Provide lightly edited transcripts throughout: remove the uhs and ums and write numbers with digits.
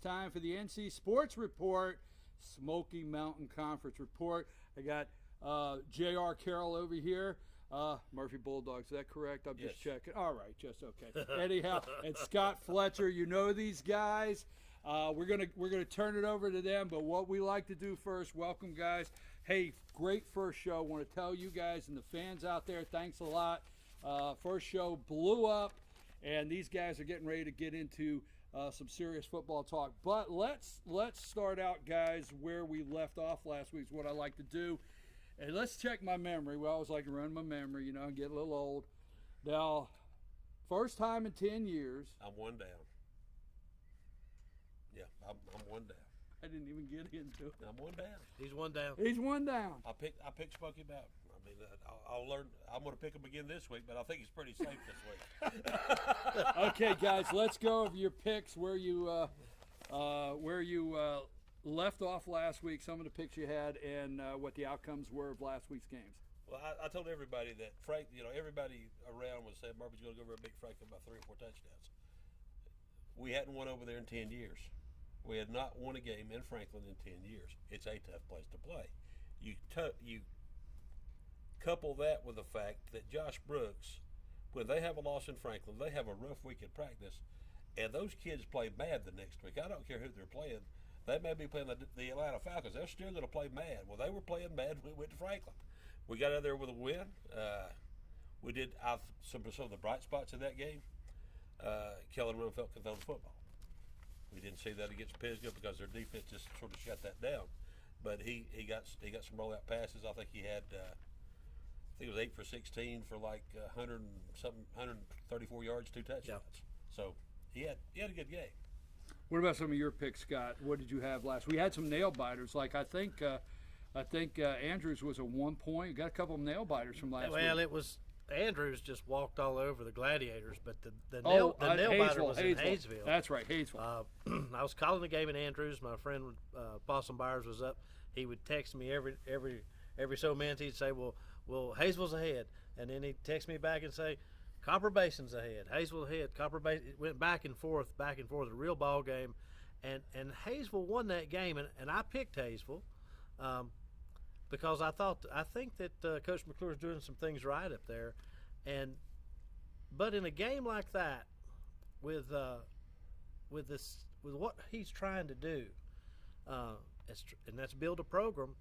time for the NC Sports Report, Smoky Mountain Conference Report. I got J.R. Carroll over here. Murphy Bulldogs, is that correct? I'm just checking. All right, just okay. Anyhow, and Scott Fletcher, you know these guys. We're gonna turn it over to them, but what we like to do first, welcome guys. Hey, great first show. Want to tell you guys and the fans out there, thanks a lot. First show blew up, and these guys are getting ready to get into some serious football talk. But let's start out, guys, where we left off last week is what I like to do. And let's check my memory. We always like to run my memory, you know, and get a little old. Now, first time in 10 years. I'm one down. Yeah, I'm one down. I didn't even get into it. I'm one down. He's one down. He's one down. I picked Smoky Mountain. I mean, I'll learn. I'm going to pick him again this week, but I think he's pretty safe this week. Okay, guys, let's go over your picks. Where you left off last week, some of the picks you had, and what the outcomes were of last week's games. Well, I told everybody that Frank, you know, everybody around was saying Murphy's going to go over and beat Franklin by 3 or 4 touchdowns. We hadn't won over there in 10 years. We had not won a game in Franklin in 10 years. It's a tough place to play. You couple that with the fact that Josh Brooks, when they have a loss in Franklin, they have a rough week in practice, and those kids play mad the next week. I don't care who they're playing. They may be playing the Atlanta Falcons. They're still going to play mad. Well, they were playing mad when we went to Franklin. We got out there with a win. We did some of the bright spots in that game. Kellen Rumfeld can throw the football. We didn't see that against Pisgah because their defense just sort of shut that down. But he got some rollout passes. I think he had I think it was 8 for 16 for like 134 yards, 2 touchdowns. Yeah. So he had a good game. What about some of your picks, Scott? What did you have last? We had some nail biters. Like I think Andrews was a 1 point. You got a couple of nail biters from last week. Well, it was Andrews just walked all over the Gladiators, but the nail biter was in Hayesville. That's right, Hayesville. I was calling the game in Andrews. My friend Possum Byers was up. He would text me every so minutes. He'd say, "Well, Hayesville's ahead," and then he'd text me back and say, "Copper Basin's ahead. Hayesville ahead. Copper Basin." It went back and forth, a real ball game, and Hayesville won that game, and I picked Hayesville. Because I think that Coach McClure's doing some things right up there, but in a game like that, with what he's trying to do, and that's build a program.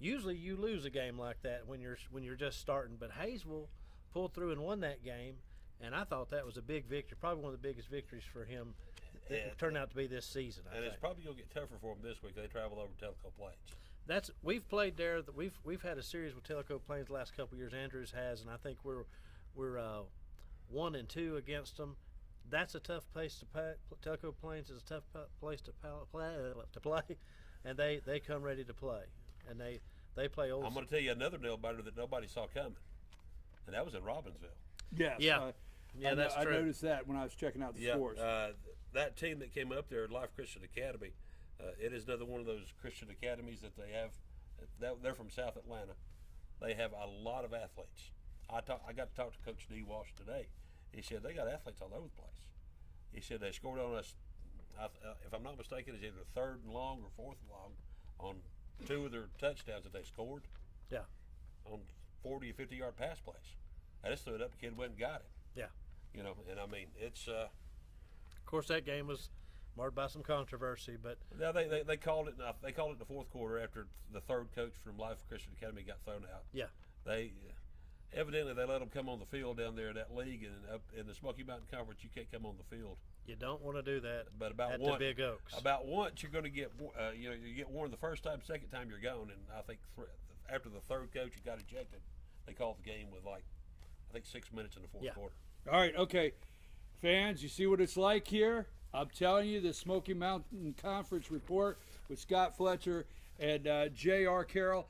Usually you lose a game like that when you're just starting, but Hayesville pulled through and won that game, and I thought that was a big victory, probably one of the biggest victories for him that turned out to be this season. I think it's probably going to get tougher for him this week. They travel over Tellico Plains. We've played there. We've had a series with Tellico Plains the last couple of years. Andrews has, and I think we're 1-2 against them. That's a tough place to play. Tellico Plains is a tough place to play, and they come ready to play, and they play old. I'm going to tell you another nail biter that nobody saw coming, and that was in Robbinsville. Yes. Yeah. That's true. I noticed that when I was checking out the scores. That team that came up there, Life Christian Academy. It is another one of those Christian academies that they have. They're from South Atlanta. They have a lot of athletes. I got to talk to Coach D. Walsh today. He said they got athletes all over the place. He said they scored on us, if I'm not mistaken, it's either 3rd and long or 4th and long on 2 of their touchdowns that they scored. Yeah. On 40 or 50-yard pass plays. I just threw it up, the kid went and got it. Yeah. You know, and I mean, it's of course, that game was marred by some controversy, but now they called it. They called it in the 4th quarter after the 3rd coach from Life Christian Academy got thrown out. Yeah, they evidently they let them come on the field down there in that league, and up in the Smoky Mountain Conference, you can't come on the field. You don't want to do that. But about the Big Oaks, about once you're going to get, you get warned the first time, second time you're gone, and I think after the 3rd coach who got ejected, they called the game with I think 6 minutes in the 4th quarter. All right, okay, fans, you see what it's like here. I'm telling you, the Smoky Mountain Conference Report with Scott Fletcher and J.R. Carroll.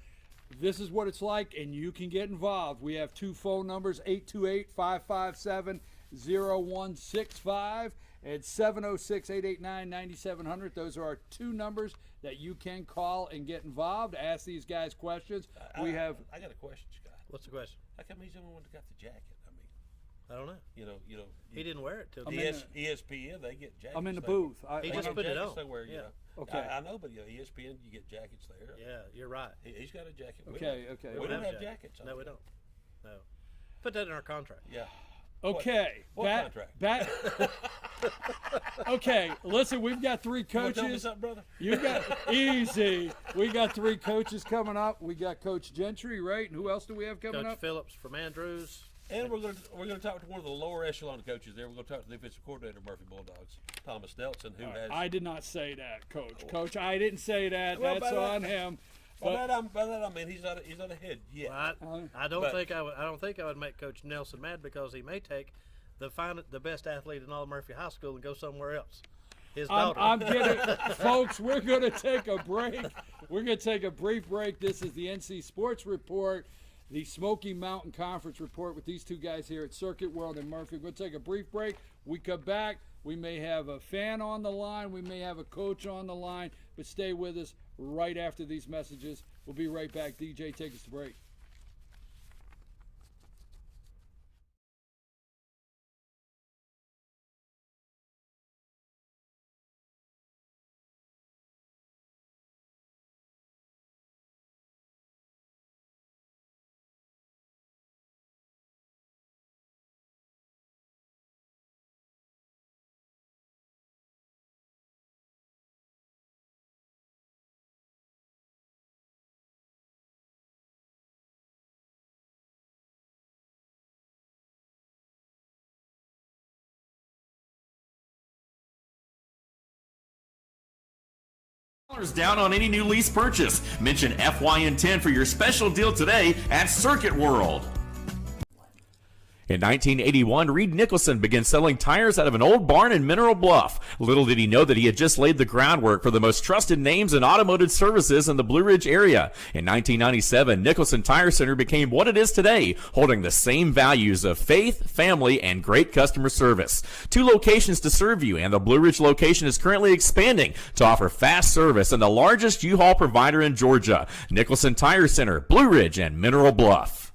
This is what it's like, and you can get involved. We have 2 phone numbers, 828-557-0165 and 706-889-9700. Those are our 2 numbers that you can call and get involved. Ask these guys questions. I got a question, Scott. What's the question? How come he's the only one that got the jacket? I mean, I don't know. He didn't wear it till ESPN. They get jackets. I'm in the there. booth. He They just get put it jackets on. somewhere, Yeah. Okay. I know, but ESPN, you get jackets there. Yeah, you're right. He's got a jacket. We Okay, don't. okay. We don't have jackets. jackets. No, we don't. No. Put that in our contract. Yeah. Okay. What contract? Okay, listen, we've got 3 You wanna tell me coaches. something, brother? You got easy. We got 3 coaches coming up. We got Coach Gentry, right? And who else do we have coming Coach up? Phillips from Andrews. And we're gonna talk to one of the lower echelon coaches there. We're gonna talk to the defensive coordinator of Murphy Bulldogs, Thomas Nelson, who has. I did not say that, Coach. Coach, I didn't say that. Well, That's by that- on him. By But that I mean he's not ahead yet. I don't But- think I would make Coach Nelson mad because he may take the best athlete in all of Murphy High School and go somewhere else. His daughter. I'm getting, folks, we're going to take a break. We're going to take a brief break. This is the NC Sports Report, the Smoky Mountain Conference Report with these 2 guys here at Circuit World in Murphy. We'll take a brief break. We come back. We may have a fan on the line. We may have a coach on the line. But stay with us right after these messages. We'll be right back. DJ, take us to break. Down on any new lease purchase. Mention FYN10 for your special deal today at Circuit World. In 1981, Reed Nicholson began selling tires out of an old barn in Mineral Bluff. Little did he know that he had just laid the groundwork for the most trusted names in automotive services in the Blue Ridge area. In 1997, Nicholson Tire Center became what it is today, holding the same values of faith, family, and great customer service. 2 locations to serve you, and the Blue Ridge location is currently expanding to offer fast service and the largest U-Haul provider in Georgia. Nicholson Tire Center, Blue Ridge, and Mineral Bluff.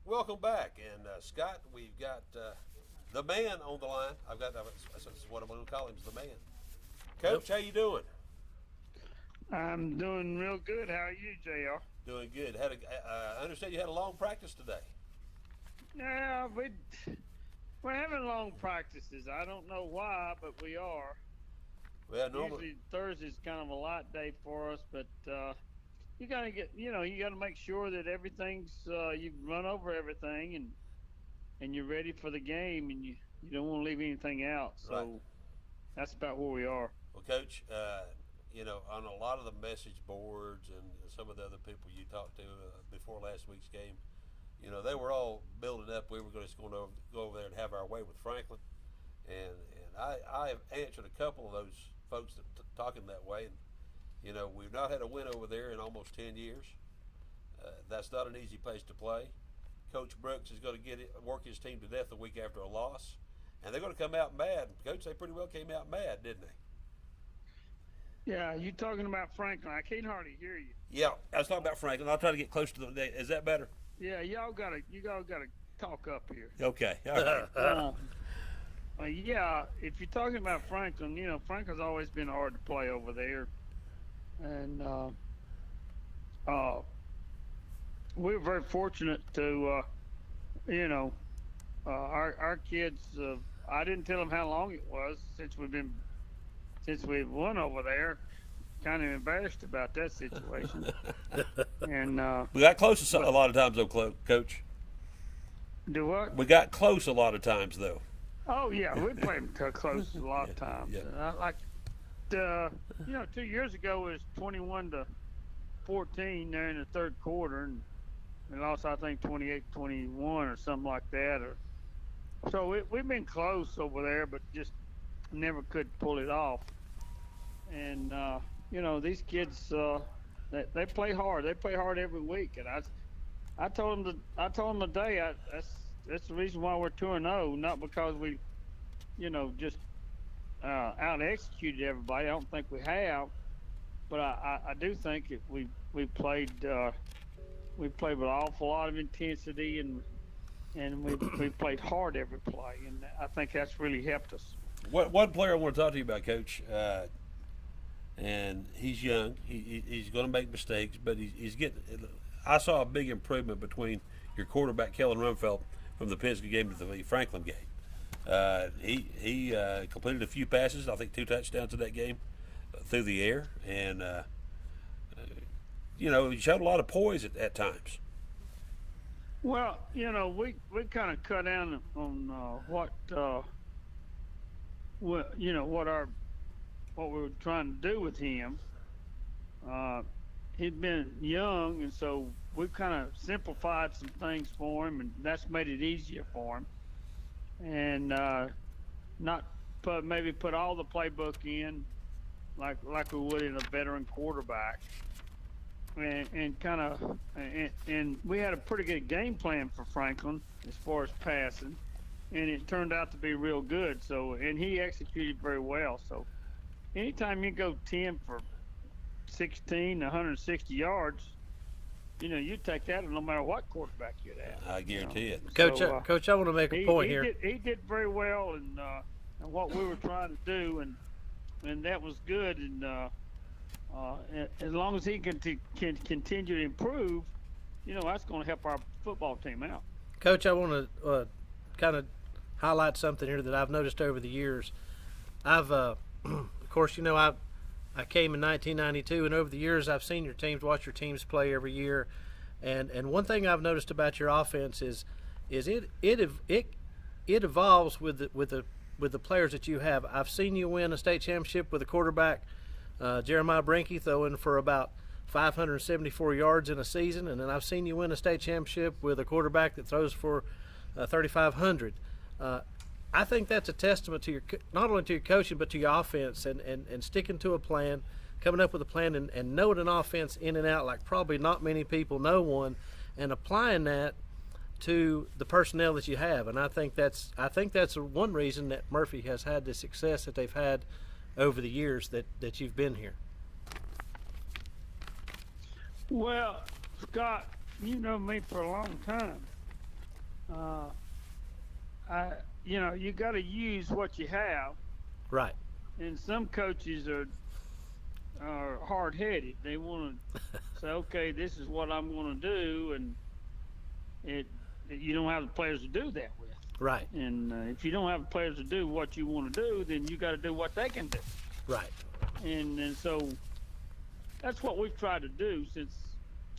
Welcome back, and Scott, we've got the man on the line. That's what I'm going to call him, is the man. Coach, how you doing? I'm doing real good. How are you, JR? Doing good. I understand you had a long practice today. Yeah, we're having long practices. I don't know why, but we are. Well, normally, Usually Thursday's kind of a light day for us, but you gotta you gotta make sure that everything's you've run over everything and you're ready for the game, and you don't want to leave anything out. So right. That's about where we are. Well, Coach, on a lot of the message boards and some of the other people you talked to before last week's game, they were all building up. We were going to go over there and have our way with Franklin, and I have answered a couple of those folks that talking that way. And we've not had a win over there in almost 10 years. That's not an easy place to play. Coach Brooks is going to work his team to death the week after a loss, and they're going to come out mad. Coach, they pretty well came out mad, didn't they? Yeah, you talking about Franklin? I can't hardly hear you. Yeah, I was talking about Franklin. I'll try to get close to the. Is that better? y'all gotta talk up here. Okay, all right. Yeah, if you're talking about Franklin, Franklin's always been hard to play over there, and we're very fortunate to, our kids. I didn't tell them how long it was since we've won over there. Kind of embarrassed about that situation, and We got close a lot of times, though, Coach. do what? We got close a lot of times, though. Oh yeah, we played them close a lot of times. Yeah. Like, 2 years ago it was 21-14 there in the third quarter, and we lost I think 28-21 or something like that. So we've been close over there, but just never could pull it off. And these kids, they play hard. They play hard every week, and I told them today that's the reason why we're 2-0, not because we, just out executed everybody. I don't think we have, but I do think we played with an awful lot of intensity, and we played hard every play, and I think that's really helped us. One player I want to talk to you about, Coach, and he's young. He's going to make mistakes, but he's getting. I saw a big improvement between your quarterback Kellen Rumfeld from the Penske game to the Franklin game. He completed a few passes, I think 2 touchdowns in that game through the air, and he showed a lot of poise at times. Well, we kind of cut down on what we were trying to do with him. He'd been young, and so we've kind of simplified some things for him, and that's made it easier for him. And not put all the playbook in like we would in a veteran quarterback. And we had a pretty good game plan for Franklin as far as passing, and it turned out to be real good. So, and he executed very well. So, anytime you go 10 for 16, 160 yards, you take that no matter what quarterback you'd have. I guarantee it. Coach, So, Coach, I want to make a point here. He did very well in what we were trying to do, and that was good. And as long as he can continue to improve, that's going to help our football team out. Coach, I want to kind of highlight something here that I've noticed over the years. I've, of course, I came in 1992, and over the years I've seen your teams, watch your teams play every year, and one thing I've noticed about your offense is it evolves with the players that you have. I've seen you win a state championship with a quarterback, Jeremiah Brinke, throwing for about 574 yards in a season, and then I've seen you win a state championship with a quarterback that throws for 3,500. I think that's a testament to not only to your coaching but to your offense and sticking to a plan, coming up with a plan and knowing an offense in and out like probably not many people know one, and applying that to the personnel that you have. And I think that's one reason that Murphy has had the success that they've had over the years that you've been here. Well, Scott, you know me for a long time. You got to use what you have. Right. And some coaches are hard-headed. They want to say, okay, this is what I'm going to do, and you don't have the players to do that with. Right. And if you don't have the players to do what you want to do, then you got to do what they can do. Right. And so that's what we've tried to do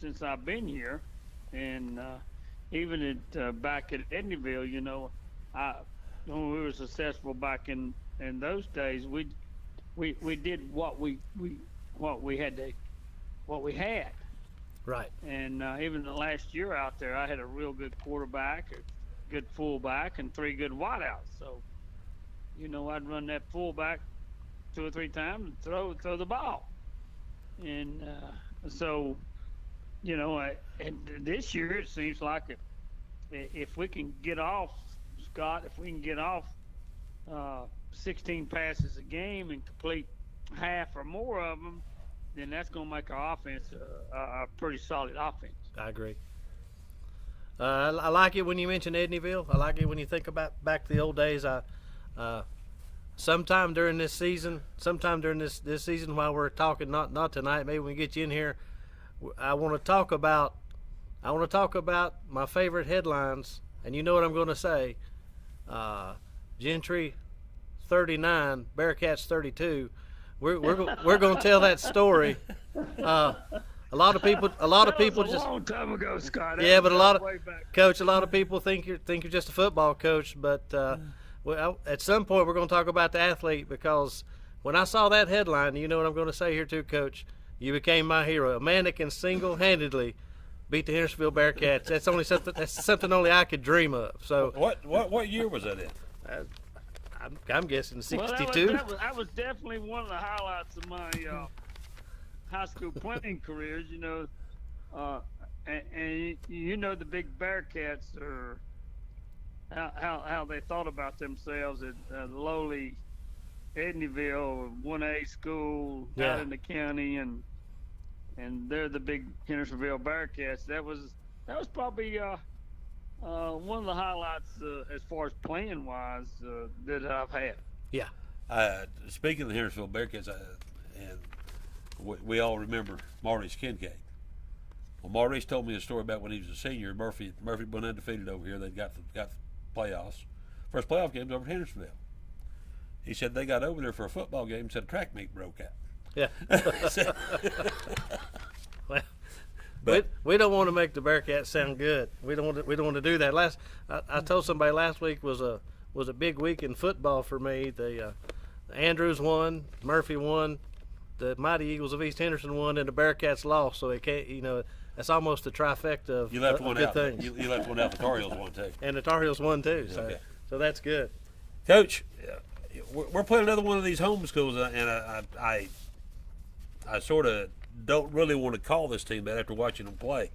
since I've been here, and even back at Edneyville, when we were successful back in those days, we did what we had. Right. And even the last year out there, I had a real good quarterback, a good fullback, and 3 good wideouts. So, I'd run that fullback 2 or 3 times and throw the ball. And so, and this year it seems like if we can get off, Scott, 16 passes a game and complete half or more of them, then that's going to make our offense a pretty solid offense. I agree. I like it when you mention Edneyville. I like it when you think about back to the old days. Sometime during this season, this season while we're talking, not tonight, maybe when we get you in here, I want to talk about my favorite headlines, and you know what I'm going to say. Gentry 39, Bearcats 32. We're going to tell that story. A lot of people was a long time ago, Scott. Yeah, but a lot of people think you're just a football coach, but at some point we're going to talk about the athlete, because when I saw that headline, you know what I'm going to say here too, Coach. You became my hero, a man that can single-handedly beat the Hendersonville Bearcats. That's something only I could dream of. So what year was that in? I'm guessing 62. Well, that was definitely one of the highlights of my high school playing careers. You know, and you know the big Bearcats are how they thought about themselves at lowly Edneyville, 1A school out in the county, and they're the big Hendersonville Bearcats. That was probably one of the highlights as far as playing wise that I've had. Yeah. Speaking of the Hendersonville Bearcats, and we all remember Maurice Kincaid. Well, Maurice told me a story about when he was a senior. Murphy went undefeated over here. They got the playoffs. First playoff game was over at Hendersonville. He said they got over there for a football game and said a track meet broke out. Yeah. Well, we don't want to make the Bearcats sound good. We don't want to do that. I told somebody last week was a big week in football for me. The Andrews won, Murphy won, the Mighty Eagles of East Henderson won, and the Bearcats lost. So it can't, that's almost a trifecta of you left one good out. things. You left one out. The Tar Heels won too. And the Tar Heels won too. So Okay. So that's good. Coach, we're playing another one of these home schools, and I sort of don't really want to call this team that after watching them play.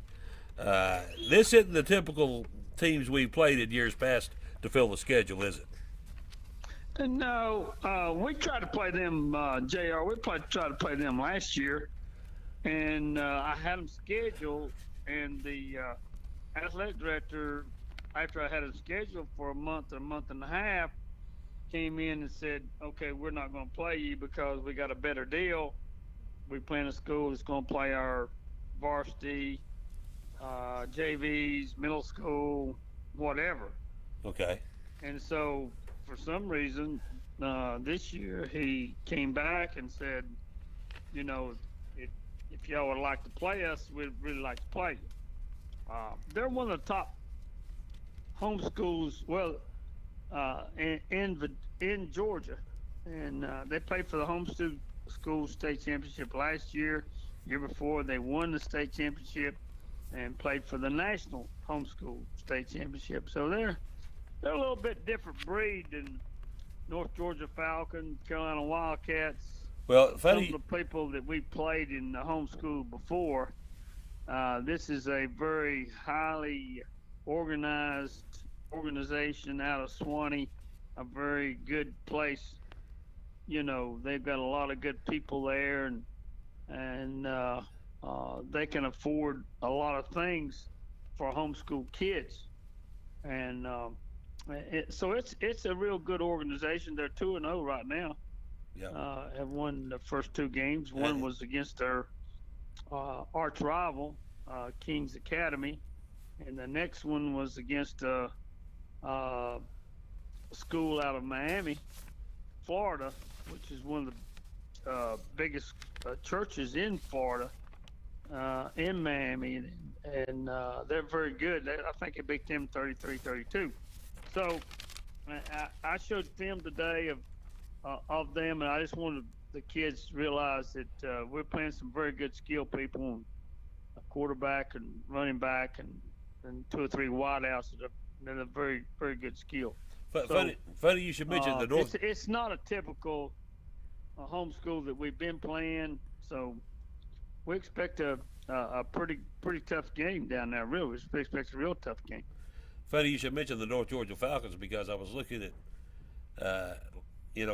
This isn't the typical teams we've played in years past to fill the schedule, is it? No, we tried to play them, JR. We tried to play them last year, and I had them scheduled, and the athletic director, after I had it scheduled for a month and a half, came in and said, okay, we're not going to play you because we got a better deal. We play in a school that's going to play our varsity, JVs, middle school, whatever. Okay. And so for some reason, this year he came back and said, if y'all would like to play us, we'd really like to play you. They're one of the top home schools, in Georgia, and they played for the school state championship last year. Year before, they won the state championship and played for the national homeschool state championship. So they're a little bit different breed than North Georgia Falcons, Carolina Wildcats. Well, some of the people that we played in the homeschool before. This is a very highly organized organization out of Swanee, a very good place. They've got a lot of good people there, and they can afford a lot of things for homeschool kids, and so it's a real good organization. They're 2-0 right now. Yeah. Have won the first two games. One was against their arch rival, Kings Academy, and the next one was against a school out of Miami, Florida, which is one of the biggest churches in Florida, in Miami, and they're very good. I think it beat them 33-32. So I showed film today of them, and I just wanted the kids to realize that we're playing some very good skill people, a quarterback and running back and 2 or 3 wideouts that are very, very good skill. Funny you should mention the North. It's not a typical homeschool that we've been playing, so we expect a pretty tough game down there. Really, we expect a real tough game. Funny you should mention the North Georgia Falcons, because I was looking at,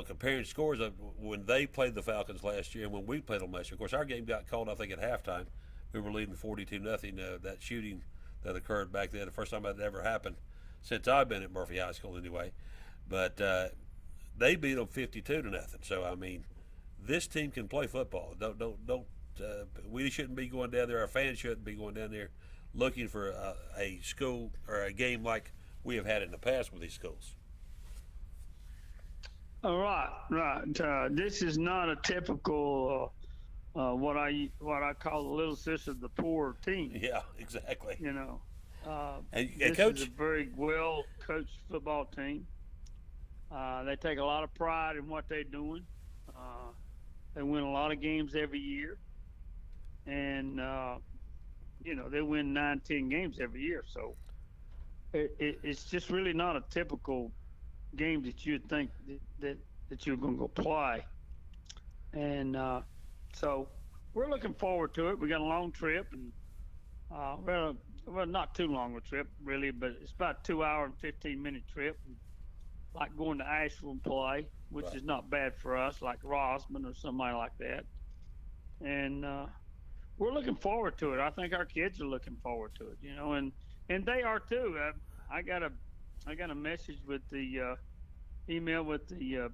comparing scores of when they played the Falcons last year and when we played them last year. Of course, our game got called, I think, at halftime. We were leading 42-0. That shooting that occurred back then. The first time that had ever happened since I've been at Murphy High School, anyway. But they beat them 52-0. So I mean, this team can play football. Don't. We shouldn't be going down there. Our fans shouldn't be going down there looking for a school or a game like we have had in the past with these schools. All right. This is not a typical what I call the little sister of the poor team. Yeah, exactly. You know, and this Coach, is a very well coached football team. They take a lot of pride in what they're doing. They win a lot of games every year, and you know, they win 9-10 games every year. So it's just really not a typical game that you'd think that you're going to go play. And so we're looking forward to it. We got a long trip, and well, not too long a trip really, but it's about a 2 hour and 15-minute trip. Like going to Asheville and play, which right. is not bad for us, like Rosman or somebody like that. And we're looking forward to it. I think our kids are looking forward to it, you know, and they are too. I got a message with the email with the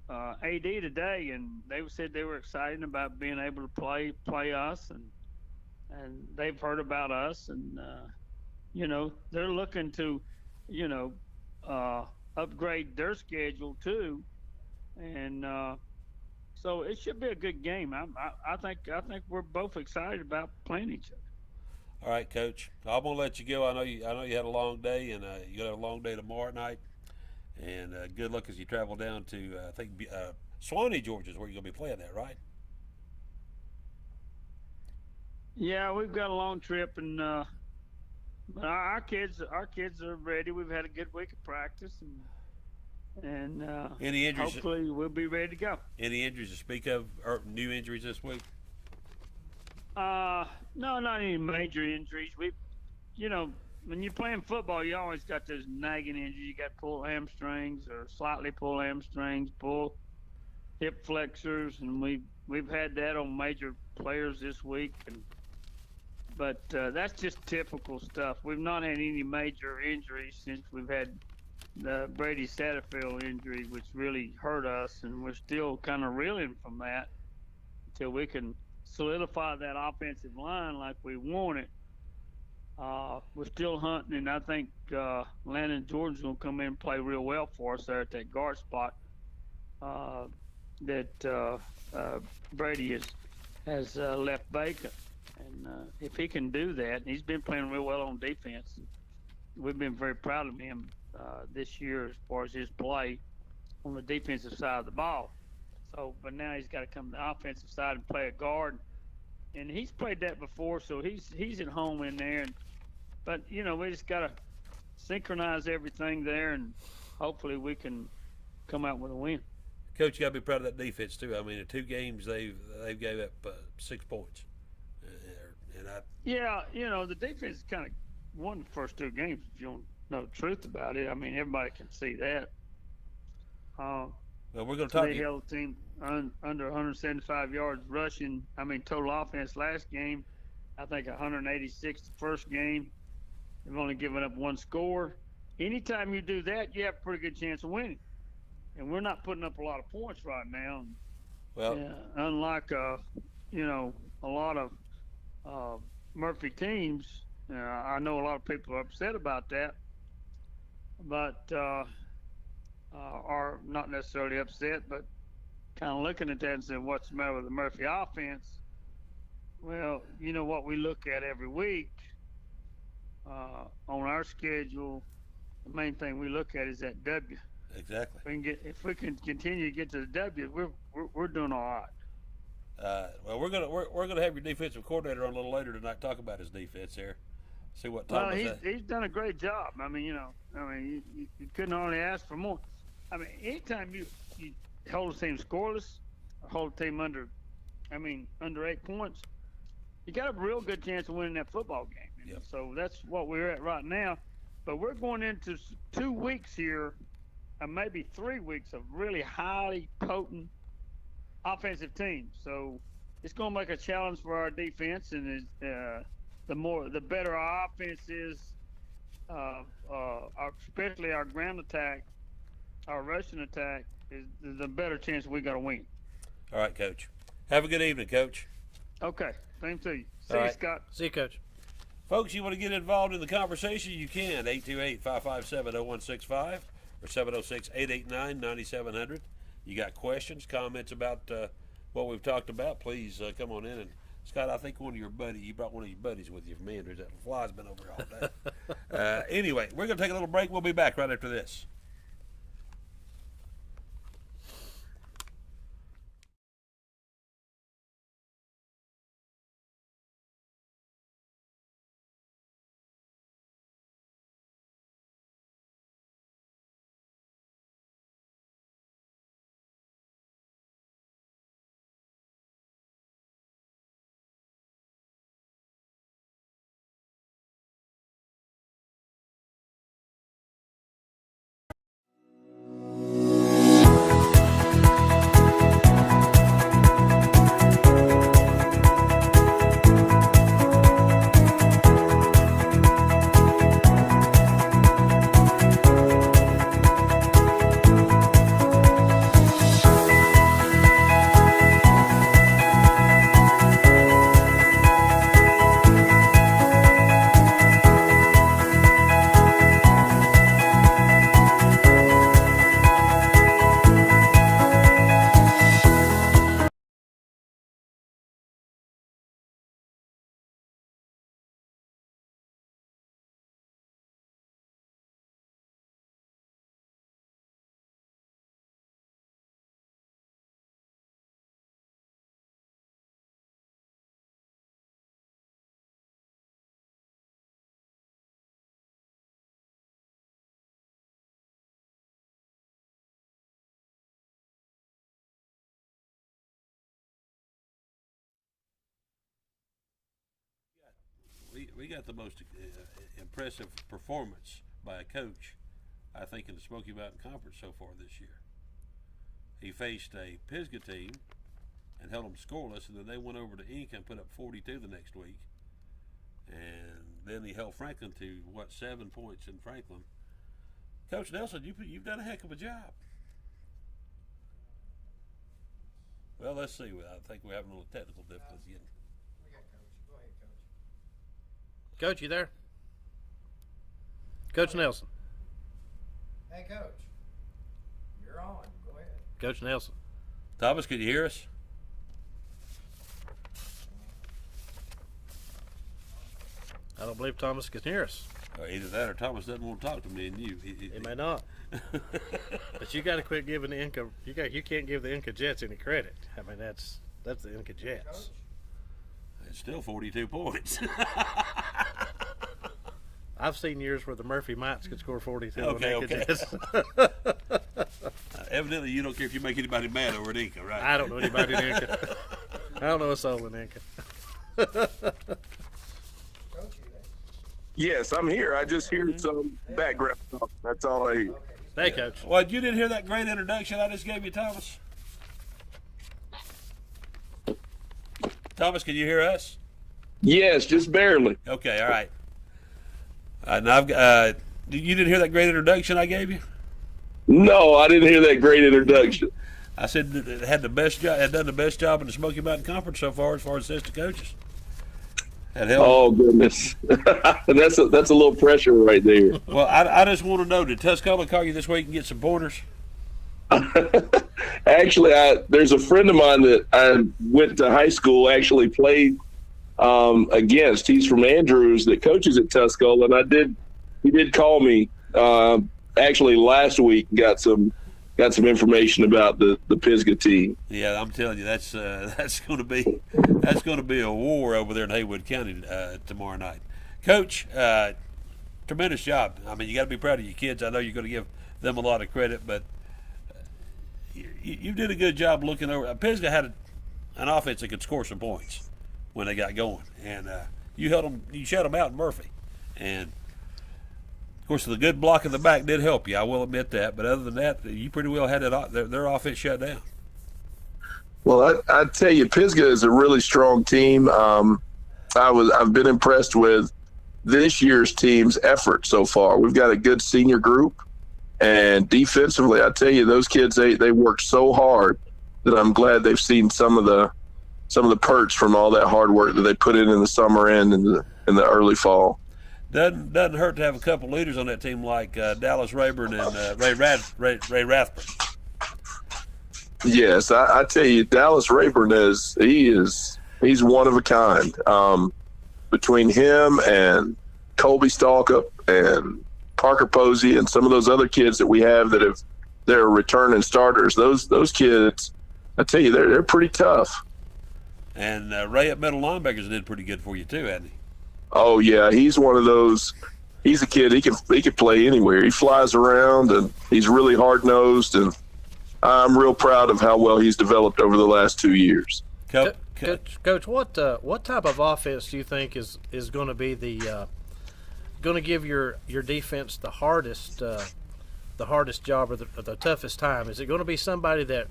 AD today, and they said they were excited about being able to play us, and they've heard about us, and you know, they're looking to, you know, upgrade their schedule too, and so it should be a good game. I think we're both excited about playing each other. All right, Coach. I'm gonna let you go. I know you had a long day, and you got a long day tomorrow night. And good luck as you travel down to I think Swanee, Georgia, is where you're gonna be playing that, right? Yeah, we've got a long trip, and our kids are ready. We've had a good week of practice, and any injuries? Hopefully we'll be ready to go. Any injuries to speak of, or new injuries this week? No, not any major injuries. You know, when you're playing football, you always got those nagging injuries. You got pulled hamstrings or slightly pulled hamstrings, pull hip flexors, and we've had that on major players this week. But that's just typical stuff. We've not had any major injuries since we've had the Brady Satterfield injury, which really hurt us, and we're still kind of reeling from that until we can solidify that offensive line like we want it. We're still hunting, and I think Landon Jordan's going to come in and play real well for us there at that guard spot that Brady has left vacant. And if he can do that, and he's been playing real well on defense. We've been very proud of him this year as far as his play on the defensive side of the ball. So, but now he's got to come to the offensive side and play a guard, and he's played that before, so he's at home in there. But you know, we just got to synchronize everything there, and hopefully we can come out with a win. Coach, you got to be proud of that defense too. I mean, in 2 games they've gave up 6 points. Yeah, you know, the defense kind of won the first 2 games, if you don't know the truth about it. I mean, everybody can see that. Well, we're going to talk. They held the team under 175 yards rushing. I mean, total offense last game, I think 186 the first game. They've only given up 1 score. Anytime you do that, you have a pretty good chance of winning. And we're not putting up a lot of points right now. Well, unlike, you know, a lot of Murphy teams, I know a lot of people are upset about that, but are not necessarily upset, but kind of looking at that and saying, what's the matter with the Murphy offense? Well, you know what we look at every week on our schedule, the main thing we look at is that W. Exactly. If we can continue to get to the W, we're doing all right. Well, we're gonna have your defensive coordinator on a little later tonight. Talk about his defense here. See what Tom he's done a great job. I mean, you couldn't hardly ask for more. I mean, anytime you hold a team scoreless, or hold a team under 8 points, you got a real good chance of winning that football game. Yep. So that's what we're at right now. But we're going into 2 weeks here, and maybe 3 weeks of really highly potent offensive teams. So it's going to make a challenge for our defense, and the better our offense is, especially our ground attack, our rushing attack, is the better chance we got to win. All right, Coach. Have a good evening, Coach. Okay, same to you. See All you, right. Scott. See you, Coach. Folks, you want to get involved in the conversation, you can. 828-557-0165 or 706-889-9700. You got questions, comments about what we've talked about, please come on in. And Scott, I think you brought one of your buddies with you from Andrews. That fly's been over all day. Anyway, we're going to take a little break. We'll be back right after this. We got the most impressive performance by a coach, I think, in the Smoky Mountain Conference so far this year. He faced a Pisgah team and held them scoreless, and then they went over to Inca and put up 42 the next week. And then he held Franklin to, 7 points in Franklin. Coach Nelson, you've done a heck of a job. Well, let's see. I think we're having a little technical difficulty again. Coach, you there? Coach Nelson. Hey, Coach. You're on. Go ahead. Coach Nelson. Thomas, can you hear us? I don't believe Thomas can hear us. Either that or Thomas doesn't want to talk to me and you. He may not. But you got to quit giving the Inca. You can't give the Inca Jets any credit. I mean, that's the Inca Jets. It's still 42 points. I've seen years where the Murphy Mites could score 42 Okay, on Inca okay. Jets. Evidently, you don't care if you make anybody mad over at Inca, right? I don't know anybody in Inca. I don't know a soul in Inca. Coach, you there? Yes, I'm here. I just hear some background talk. That's all I hear. Hey, Coach. Well, you didn't hear that great introduction I just gave you, Thomas? Thomas, can you hear us? Yes, just barely. Okay, all right. Now you didn't hear that great introduction I gave you? No, I didn't hear that great introduction. I said that it had done the best job in the Smoky Mountain Conference so far as assistant coaches. Had helped. Oh goodness, that's a little pressure right there. Well, I just want to know, did Tuscola call you this week and get some pointers? Actually, there's a friend of mine that I went to high school, actually played against. He's from Andrews that coaches at Tuscola, and he did call me actually last week. Got some information about the Pisgah team. Yeah, I'm telling you, that's going to be a war over there in Haywood County tomorrow night. Coach, tremendous job. I mean, you got to be proud of your kids. I know you're going to give them a lot of credit, but you did a good job looking over. Pisgah had an offense that could score some points when they got going, and you shut them out in Murphy, and of course the good block in the back did help you. I will admit that, but other than that, you pretty well had their offense shut down. Well, I tell you, Pisgah is a really strong team. I've been impressed with this year's team's effort so far. We've got a good senior group, and defensively, I tell you, those kids they work so hard that I'm glad they've seen some of the perks from all that hard work that they put in the summer and in the early fall. Doesn't hurt to have a couple leaders on that team like Dallas Rayburn and Ray Rathburn. Yes, I tell you, Dallas Rayburn he's one of a kind. Between him and Colby Stalkup and Parker Posey and some of those other kids that we have they're returning starters. Those kids, I tell you, they're pretty tough. And Ray at middle linebackers did pretty good for you too, hadn't he? Oh yeah, he's one of those. He's a kid. He can play anywhere. He flies around, and he's really hard nosed. And I'm real proud of how well he's developed over the last 2 years. Coach, what type of offense do you think is going to be going to give your defense the hardest job or the toughest time? Is it going to be somebody that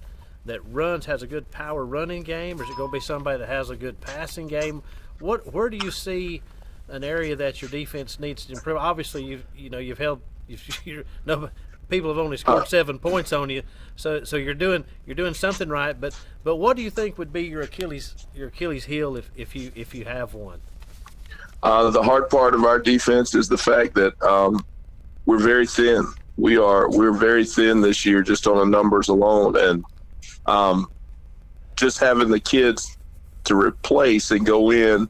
has a good power running game, or is it going to be somebody that has a good passing game? Where do you see an area that your defense needs to improve? Obviously, people have only scored 7 points on you, so you're doing something right. But what do you think would be your Achilles heel if you have one? The hard part of our defense is the fact that we're very thin. We're very thin this year, just on the numbers alone, and just having the kids to replace and go in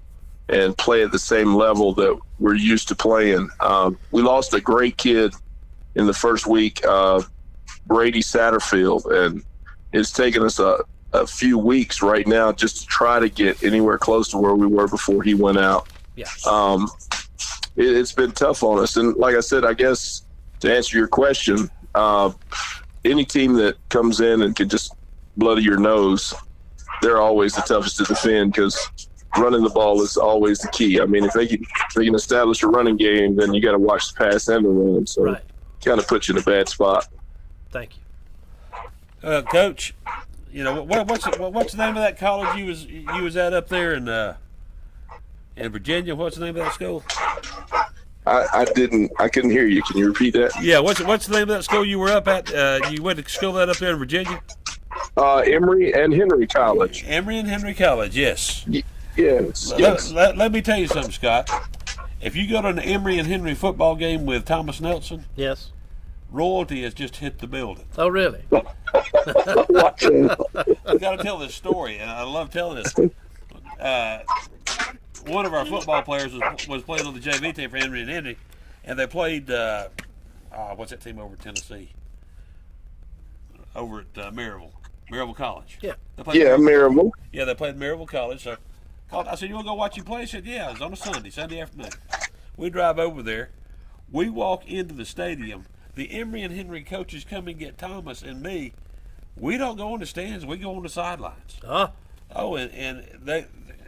and play at the same level that we're used to playing. We lost a great kid in the first week, Brady Satterfield, and it's taken us a few weeks right now just to try to get anywhere close to where we were before he went out. Yeah. It's been tough on us. And like I said, I guess to answer your question, any team that comes in and can just bloody your nose, they're always the toughest to defend, because running the ball is always the key. I mean, if they can establish a running game, then you got to watch the pass and the run. So right. Kind of puts you in a bad spot. Thank you, Coach. What's the name of that college you was at up there in Virginia? What's the name of that school? I couldn't hear you. Can you repeat that? Yeah. What's the name of that school you were up at? You went to school that up there in Virginia? Emory and Henry College. Emory and Henry College. Yes. Yes. Let me tell you something, Scott. If you go to an Emory and Henry football game with Thomas Nelson, yes, royalty has just hit the building. Oh, really? I've got to tell this story, and I love telling this. One of our football players was playing on the JV team for Emory and Henry, and they played, what's that team over Tennessee? Over at Maryville College. Yeah. Maryville. Yeah, they played Maryville College. So I said, "You want to go watch you play?" He said, "Yeah." It was on a Sunday afternoon. We drive over there. We walk into the stadium. The Emory and Henry coaches come and get Thomas and me. We don't go in the stands. We go on the sidelines. Huh? Oh, and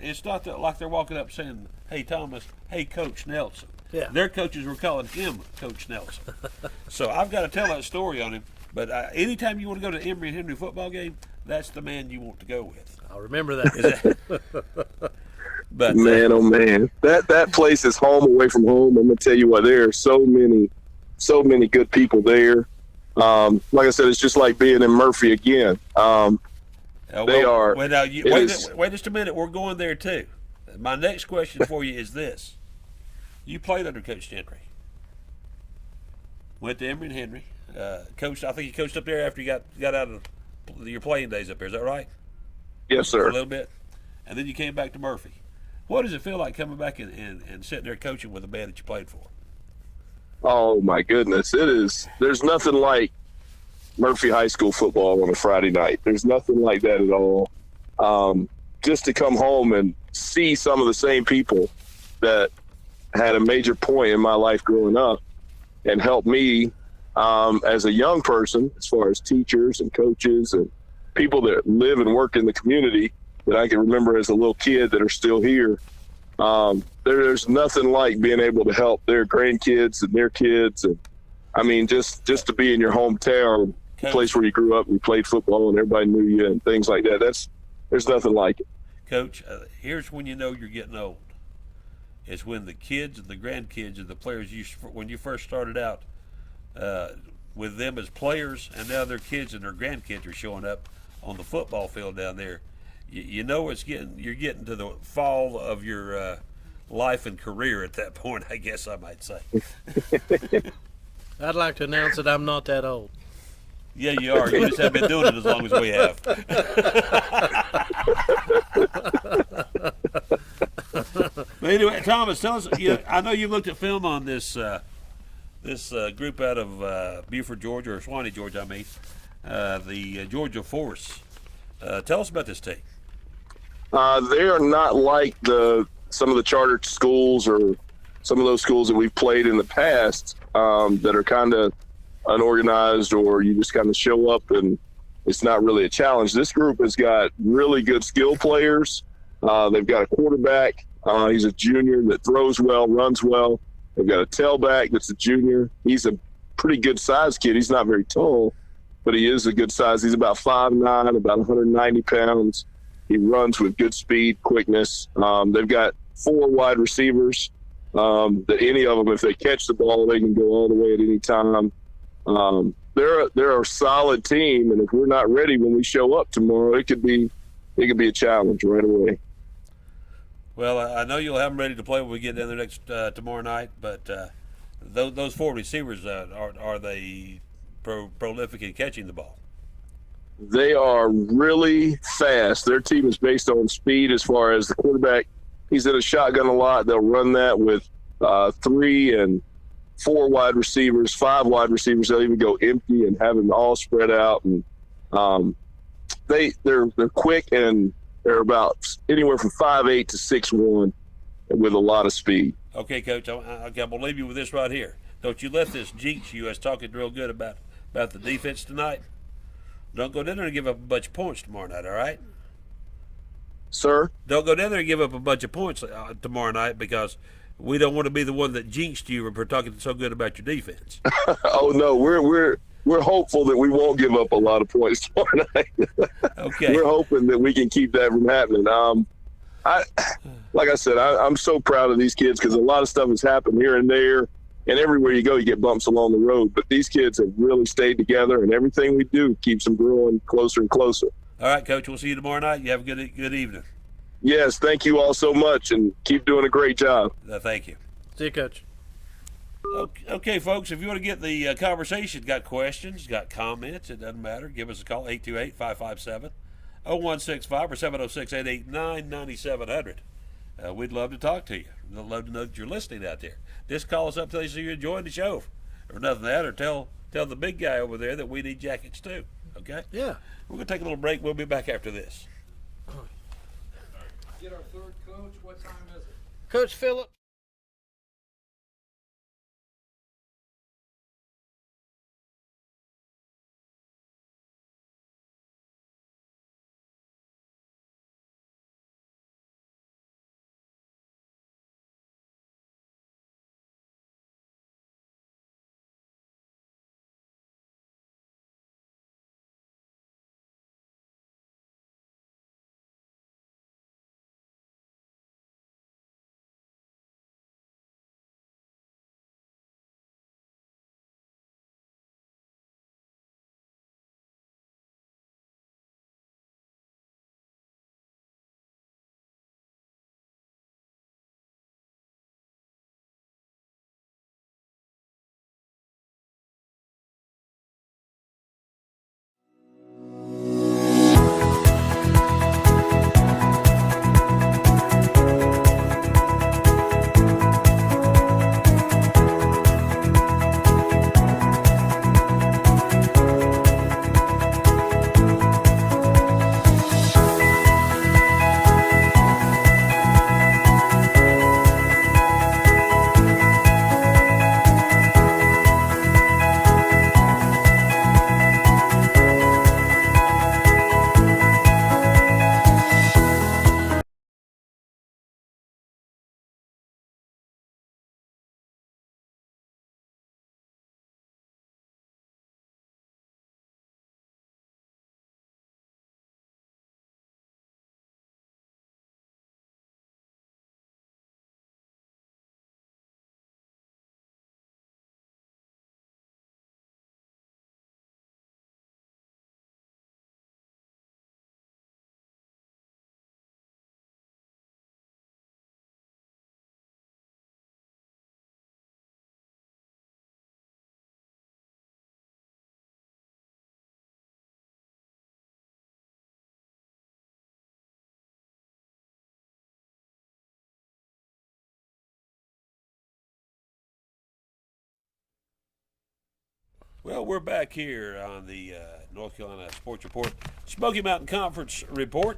it's not that like they're walking up saying, "Hey, Thomas, hey, Coach Nelson." Yeah. Their coaches were calling him Coach Nelson. So I've got to tell that story on him. But anytime you want to go to an Emory and Henry football game, that's the man you want to go with. I'll remember that. But man, oh man, that place is home away from home. I'm gonna tell you what, there are so many good people there. Like I said, it's just like being in Murphy again. They are. Well, now wait just a minute. We're going there too. My next question for you is this: you played under Coach Gentry. Went to Emory and Henry. Coached. I think you coached up there after you got out of your playing days up there. Is that right? Yes, sir. For a little bit, and then you came back to Murphy. What does it feel like coming back and sitting there coaching with a band that you played for? Oh my goodness, it is. There's nothing like Murphy High School football on a Friday night. There's nothing like that at all. Just to come home and see some of the same people that had a major point in my life growing up and help me as a young person, as far as teachers and coaches and people that live and work in the community that I can remember as a little kid that are still here. There's nothing like being able to help their grandkids and their kids. And I mean, just to be in your hometown, Coach, place where you grew up and played football and everybody knew you and things like that. There's nothing like it. Coach, here's when you know you're getting old. is when the kids and the grandkids and the players when you first started out with them as players, and now their kids and their grandkids are showing up on the football field down there. You know you're getting to the fall of your life and career at that point, I guess I might say. I'd like to announce that I'm not that old. Yeah, you are. You just haven't been doing it as long as we have. But anyway, Thomas, tell us. I know you looked at film on this group out of Beaufort, Georgia, or Swanee, Georgia. I mean, the Georgia Force. Tell us about this team. They are not like some of the charter schools or some of those schools that we've played in the past that are kind of unorganized, or you just kind of show up and it's not really a challenge. This group has got really good skill players. They've got a quarterback. He's a junior that throws well, runs well. They've got a tailback that's a junior. He's a pretty good sized kid. He's not very tall, but he is a good size. He's about 5'9", about 190 pounds. He runs with good speed, quickness. They've got 4 wide receivers that any of them, if they catch the ball, they can go all the way at any time. They're a solid team, and if we're not ready when we show up tomorrow, it could be a challenge right away. Well, I know you'll have them ready to play when we get in there next tomorrow night. But those 4 receivers, are they prolific in catching the ball? They are really fast. Their team is based on speed as far as the quarterback. He's in a shotgun a lot. They'll run that with 3 and 4 wide receivers, 5 wide receivers. They'll even go empty and have them all spread out. And they're quick, and they're about anywhere from 5'8" to 6'1", with a lot of speed. Okay, Coach, I'm gonna leave you with this right here. Don't you let this jinx you. I was talking real good about the defense tonight. Don't go down there and give up a bunch of points tomorrow night, all right? Sir? Don't go down there and give up a bunch of points tomorrow night, because we don't want to be the one that jinxed you for talking so good about your defense. Oh no, we're hopeful that we won't give up a lot of points tomorrow night. Okay. We're hoping that we can keep that from happening. Like I said, I'm so proud of these kids, because a lot of stuff has happened here and there, and everywhere you go, you get bumps along the road. But these kids have really stayed together, and everything we do keeps them growing closer and closer. All right, Coach, we'll see you tomorrow night. You have a good evening. Yes, thank you all so much, and keep doing a great job. Thank you. See you, Coach. Okay, folks, if you want to get the conversation, got questions, got comments, it doesn't matter. Give us a call, 828-557-0165 or 706-889-9700. We'd love to talk to you. We'd love to know that you're listening out there. Just call us up, tell us you're enjoying the show, or nothing that, or tell the big guy over there that we need jackets too. Okay? Yeah. We're going to take a little break. We'll be back after this. Get our third coach. What time is it? Coach Phillip. Well, we're back here on the North Carolina Sports Report, Smoky Mountain Conference Report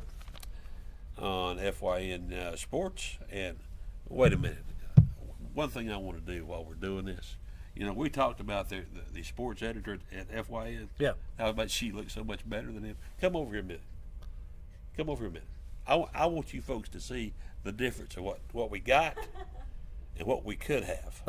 on FYN Sports. And wait a minute, one thing I want to do while we're doing this, we talked about the sports editor at FYN. Yeah. How about she looks so much better than him? Come over here a minute. I want you folks to see the difference of what we got and what we could have.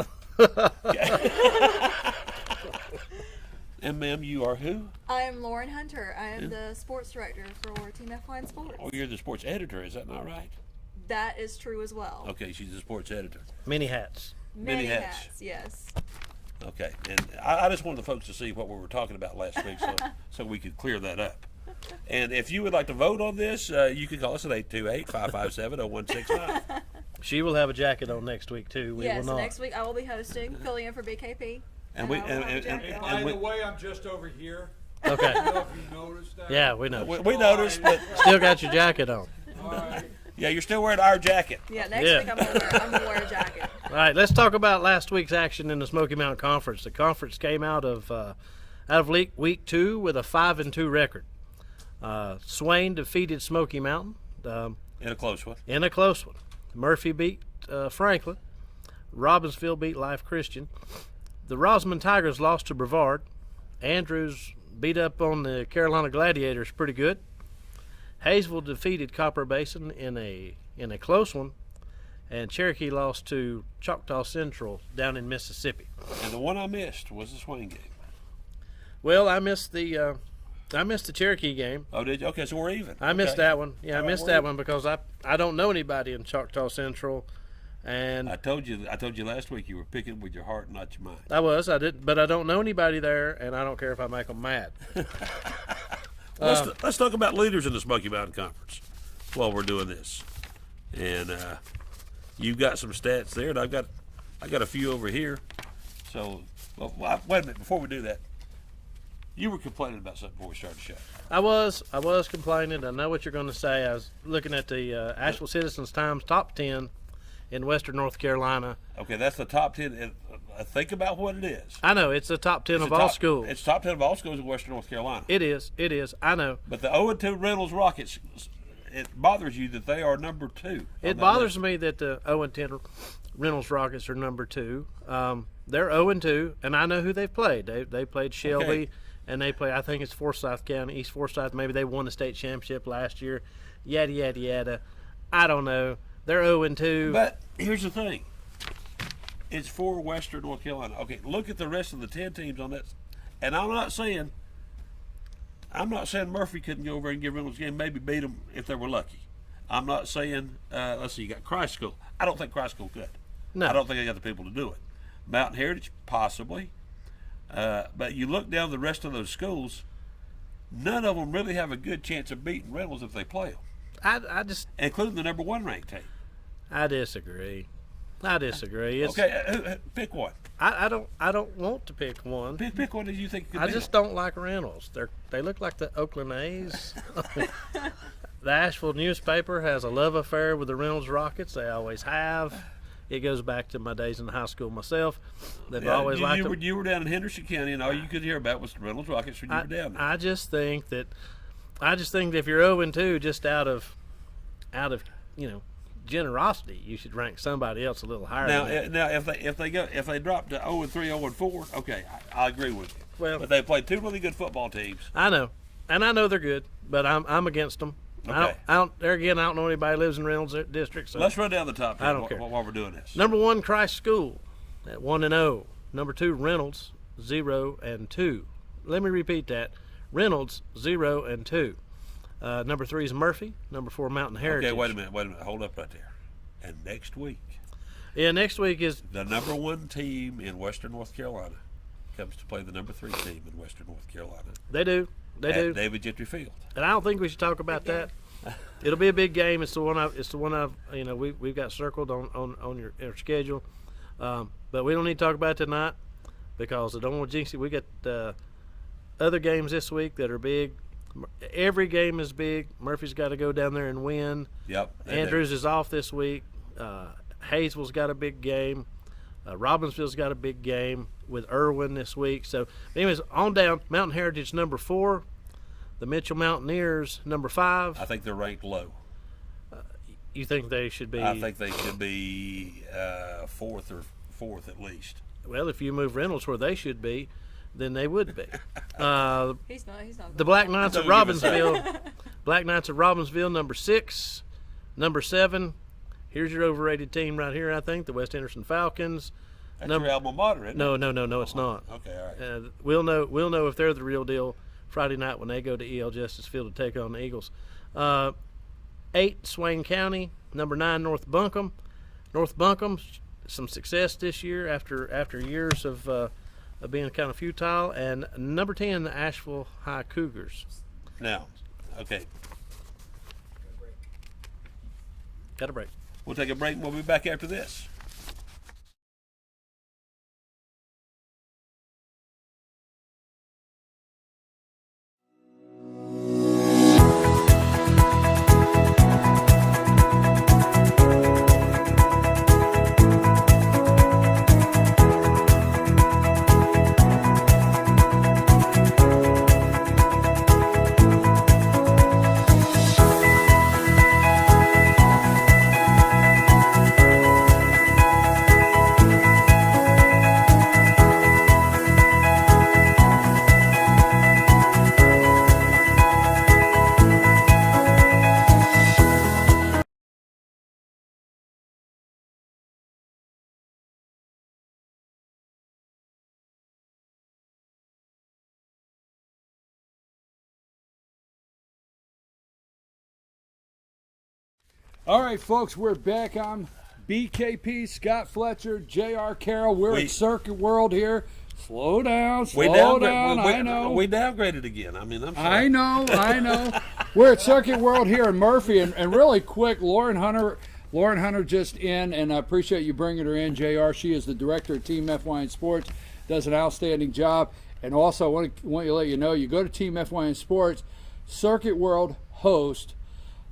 And ma'am, you are who? I am Lauren Hunter. I am the sports director for Team F1 Sports. Oh, you're the sports editor, is that not right? That is true as well. Okay, she's the sports editor. Many hats. Many hats. hats, yes. Okay, and I just wanted the folks to see what we were talking about last week so we could clear that up. And if you would like to vote on this, you can call us at 828-557-0169. She will have a jacket on next week too. We Yes, will not. next week I will be hosting, filling in for BKP. And we I will have a jacket on. By the way, I'm just over here. Okay. I don't know if you noticed that. Yeah, we know. we noticed, but Still got your jacket on. All right. yeah, you're still wearing our jacket. Yeah, next Yeah. week I'm gonna wear a jacket. All right, let's talk about last week's action in the Smoky Mountain Conference. The conference came out of week 2 with a 5-2 record. Swain defeated Smoky Mountain In a close one. in a close one. Murphy beat Franklin. Robbinsville beat Life Christian. The Rosamond Tigers lost to Brevard. Andrews beat up on the Carolina Gladiators pretty good. Hayesville defeated Copper Basin in a close one, and Cherokee lost to Choctaw Central down in Mississippi. And the one I missed was the Swain game. Well, I missed the Cherokee game. Oh, did you? Okay, so we're even. I missed Okay. that one. Yeah, I All right, missed we're that even. one because I don't know anybody in Choctaw Central, and I told you last week you were picking with your heart, not your mind. I didn't, but I don't know anybody there, and I don't care if I make them mad. Let's talk about leaders in the Smoky Mountain Conference while we're doing this. And you've got some stats there, and I got a few over here. So, wait a minute. Before we do that, you were complaining about something before we started the show. I was complaining. I know what you're going to say. I was looking at the Asheville Citizens Times top 10 in Western North Carolina. Okay, that's the top 10. And, think about what it is. I know it's the top 10 It's of the all top- schools. It's top 10 of all schools in Western North Carolina. It is. I know. But the 0-2 Reynolds Rockets, it bothers you that they are number 2. It bothers me that the 0-10 Reynolds Rockets are number 2. They're 0-2, and I know who they've played. They played Shelby, Okay. and they play. I think it's Forsyth County, East Forsyth. Maybe they won the state championship last year. Yada yada yada. I don't know. They're 0-2. But here's the thing. It's for Western North Carolina. Okay, look at the rest of the 10 teams on that. And I'm not saying Murphy couldn't go over and give Reynolds a game, maybe beat them if they were lucky. I'm not saying, let's see, you got Christ School. I don't think Christ School could. No. I don't think they got the people to do it. Mountain Heritage, possibly. But you look down the rest of those schools, none of them really have a good chance of beating Reynolds if they play them, I just including the number 1 ranked team. I disagree. It's, Okay, pick one. I don't want to pick one. Pick one that you think could I beat just them. don't like Reynolds. They look like the Oakland A's. The Asheville newspaper has a love affair with the Reynolds Rockets. They always have. It goes back to my days in high school myself. They've Yeah, always liked them. you were down in Henderson County, and all you could hear about was the Reynolds Rockets when you were down there. I just think that if you're 0-2, just out of generosity, you should rank somebody else a little higher. than that. If they drop to 0-3, 0-4, okay, I agree with you. Well- but they played 2 really good football teams. I know, and I know they're good, but I'm against them. Okay. I don't. There again, I don't know anybody who lives in Reynolds district. So Let's run down the top 10 I don't care. while we're doing this. Number 1, Christ School at 1-0. Number 2, Reynolds 0-2. Let me repeat that: Reynolds 0-2. Number 3 is Murphy. Number 4, Mountain Heritage. Okay, wait a minute, hold up right there. And next week, Yeah, next week is the number 1 team in Western North Carolina comes to play the number 3 team in Western North Carolina. they do. at David Gentry Field. And I don't think we should talk about that. It'll be a big game. It's the one I've we've got circled on your schedule. But we don't need to talk about it tonight because I don't want to jinx it. We got other games this week that are big. Every game is big. Murphy's got to go down there and win. Yep. Andrews is off this week. Hayesville's got a big game. Robbinsville's got a big game. with Irwin this week. So, anyways, on down. Mountain Heritage number 4, the Mitchell Mountaineers number 5. I think they're ranked low. You think they should be? I think they should be fourth at least. Well, if you move Reynolds where they should be, then they would be. He's not. The Black Knights of Don't give us Robbinsville. Black Knights of Robbinsville number 6, number 7. Here's your overrated team right here. I think the West Henderson Falcons. That's your alma mater, isn't No, it? it's not. Okay, all right. We'll know if they're the real deal Friday night when they go to EL Justice Field to take on the Eagles. 8, Swain County. Number 9, North Buncombe. North Buncombe, some success this year after years of being kind of futile. And number 10, the Asheville High Cougars. Now, okay, Got a break. we'll take a break and we'll be back after this. All right, folks, we're back. I'm BKP, Scott Fletcher, JR Carroll. We're at Circuit World here. Slow down, slow down. I know. We downgraded again. I mean, I'm sorry. I know. We're at Circuit World here in Murphy, and really quick, Lauren Hunter just in, and I appreciate you bringing her in, JR. She is the director of Team FYN Sports, does an outstanding job. And also, I want to let you know, you go to Team FYN Sports, Circuit World host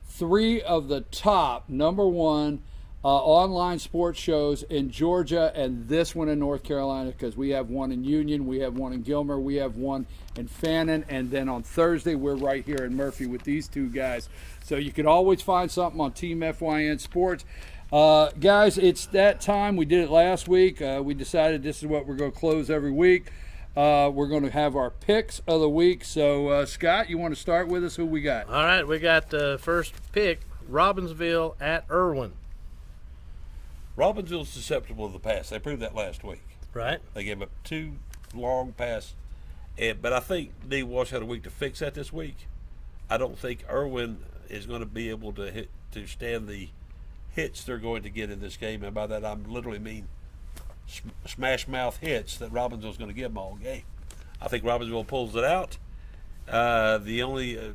3 of the top #1 online sports shows in Georgia, and this one in North Carolina, because we have one in Union, we have one in Gilmer, we have one in Fannin, and then on Thursday we're right here in Murphy with these 2 guys. So you can always find something on Team FYN Sports. Guys, it's that time. We did it last week. We decided this is what we're going to close every week. We're going to have our picks of the week. So, Scott, you want to start with us? Who we got? All right, we got the first pick, Robbinsville at Irwin. Robbinsville's susceptible to the pass. They proved that last week. Right. They gave up 2 long passes. But I think Dee Walsh had a week to fix that this week. I don't think Irwin is going to be able to stand the hits they're going to get in this game. And by that, I literally mean smash mouth hits that Robbinsville's going to give them all game. I think Robbinsville pulls it out. I'm going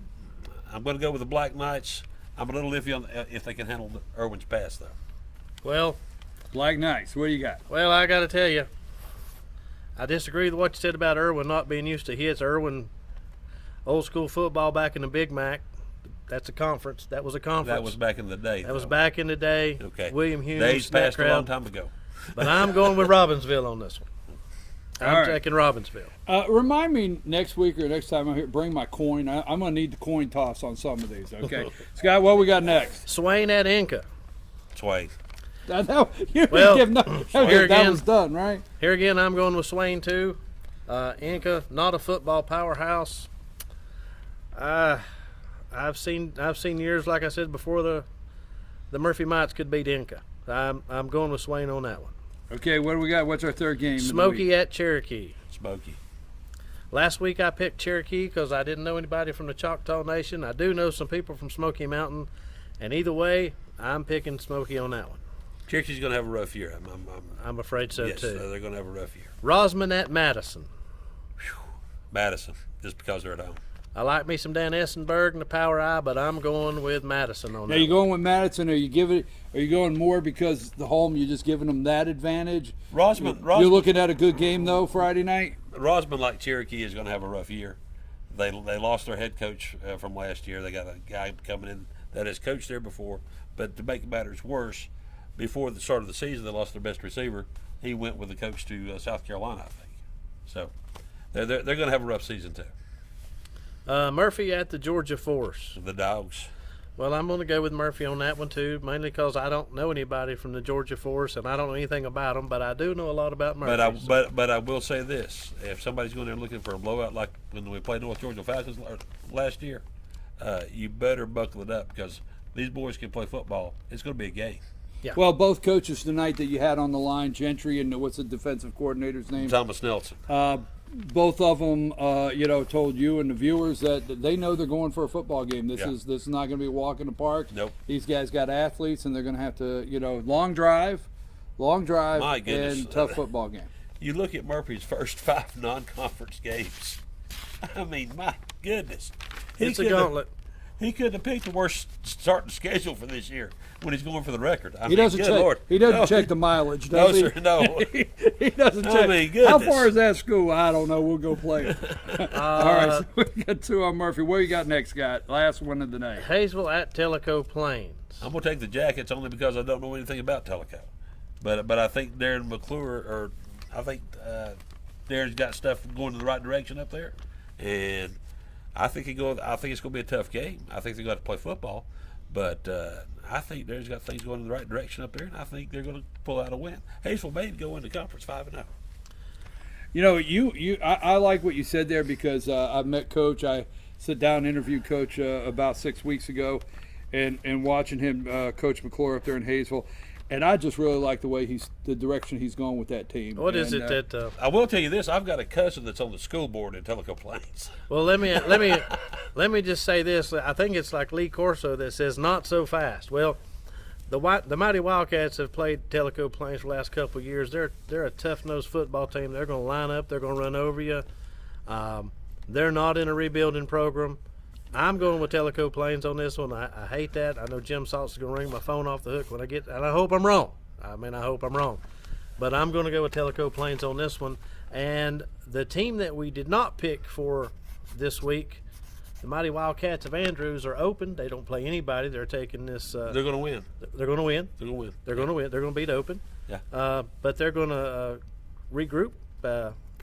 to go with the Black Knights. I'm a little iffy on if they can handle Irwin's pass, though. Well, Black Knights, what do you got? Well, I got to tell you, I disagree with what you said about Irwin not being used to hits. Irwin, old school football back in the Big Mac. That's a conference. That was a conference. That was back in the day. That was back in the day. Okay. William Hughes. Days passed crowd. a long time ago. But I'm going with Robbinsville on this one. I'm taking Robbinsville. Remind me next week or next time I'm here, bring my coin. I'm going to need the coin toss on some of these, okay? Scott, what we got next? Swain at Inca. Swain. Well, here that again, was done, right? Here again, I'm going with Swain too. Inca, not a football powerhouse. I've seen years, like I said before, the Murphy Mites could beat Inca. I'm going with Swain on that one. Okay, what do we got? What's our third game? Smoky at Cherokee. Smoky. Last week I picked Cherokee because I didn't know anybody from the Choctaw Nation. I do know some people from Smoky Mountain, and either way, I'm picking Smoky on that one. Cherokee's going to have a rough year. I'm afraid so yes, too. They're going to have a rough year. Rosman at Madison. Madison, just because they're at home. I like me some Dan Essenberg and the Power Eye, but I'm going with Madison on that. Now you going with Madison? Are you going more because the home? You're just giving them that advantage. Rosman. You're looking at a good game though Friday night. Rosman, like Cherokee, is going to have a rough year. They lost their head coach from last year. They got a guy coming in that has coached there before. But to make matters worse, before the start of the season, they lost their best receiver. He went with the coach to South Carolina, I think. So they're going to have a rough season too. Murphy at the Georgia Force. The Dogs. Well, I'm going to go with Murphy on that one too, mainly because I don't know anybody from the Georgia Force, and I don't know anything about them, but I do know a lot about Murphy. But I will say this: if somebody's going there looking for a blowout like when we played North Georgia Falcons last year, you better buckle it up because these boys can play football. It's going to be a game. Yeah. Well, both coaches tonight that you had on the line, Gentry and what's the defensive coordinator's name? Thomas Nelson. Both of them, told you and the viewers that they know they're going for a football game. This is not going to be a walk in the park. Nope. These guys got athletes, and they're going to have to, long drive, My goodness. and tough football game. You look at Murphy's first 5 non-conference games. I mean, my goodness. It's a gauntlet. He couldn't have picked the worst starting schedule for this year when he's going for the record. He doesn't good check. Lord. He doesn't check the mileage, does he? No, sir, no. He doesn't I check. mean, How goodness. far is that school? I don't know. We'll go play it. All right, so we got 2 on Murphy. What you got next, Scott? Last one of the night. Hayesville at Tellico Plains. I'm going to take the Jackets only because I don't know anything about Tellico. But I think Darren McClure, Darren's got stuff going in the right direction up there. And I think it's going to be a tough game. I think they're going to play football. But I think Darren's got things going in the right direction up there, and I think they're going to pull out a win. Hayesville may go into conference 5-0. I like what you said there because I've met Coach. I sit down and interviewed Coach about 6 weeks ago, and watching him, Coach McClure up there in Hayesville, and I just really like the direction he's going with that team. What is it that? I will tell you this: I've got a cousin that's on the school board in Tellico Plains. Well, let me just say this. I think it's like Lee Corso that says "not so fast." Well, the Mighty Wildcats have played Tellico Plains for the last couple of years. They're a tough-nosed football team. They're going to line up. They're going to run over you. They're not in a rebuilding program. I'm going with Tellico Plains on this one. I hate that. I know Jim Salt's going to ring my phone off the hook when I get, and I hope I'm wrong. I hope I'm wrong. But I'm going to go with Tellico Plains on this one. And the team that we did not pick for this week, the Mighty Wildcats of Andrews, are open. They don't play anybody. They're taking this. They're going to win. They're going to win. They're going to win. They're going to win. They're going to beat Open. Yeah. But they're going to regroup